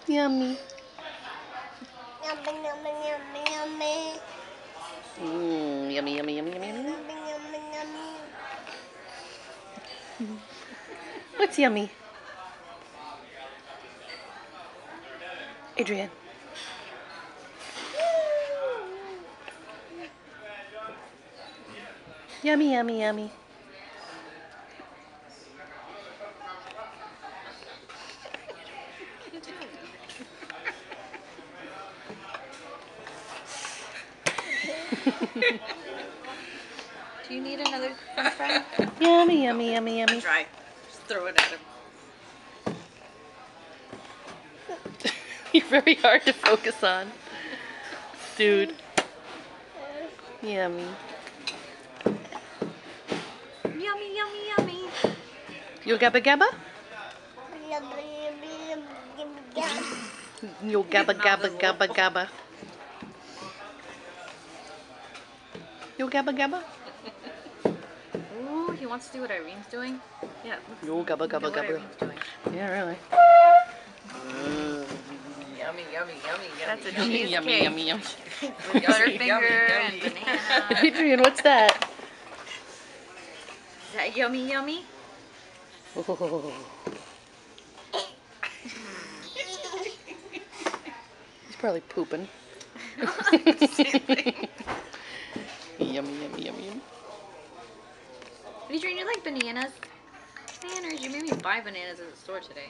Yummy. Yummy, yummy, yummy, yummy. Yummy, yummy, yummy, yummy, yummy. Yummy, yummy, yummy. What's yummy? Adrian. Yummy, yummy, yummy. Do you need another french fry? Yummy, yummy, yummy, yummy. Try. Just throw it at him. You're very hard to focus on. Dude. Yummy. Yummy, yummy, yummy. Yo gabba gabba? Yummy, yummy, yummy, yummy. Yo gabba gabba gabba gabba. Yo gabba gabba? Ooh, he wants to do what Irene's doing. Yeah. Yo gabba gabba What gabba. Irene's doing. Yeah, really. Yummy, yummy, yummy, That's a yummy, cheesecake. Yummy, yummy, yummy. With Butterfinger yummy, and yummy. banana. Adrian, what's that? Is that yummy, yummy? Oh. He's probably pooping. Yummy, yummy, yummy, yummy. Adrian, you like bananas? Man, or did you maybe buy bananas at the store today?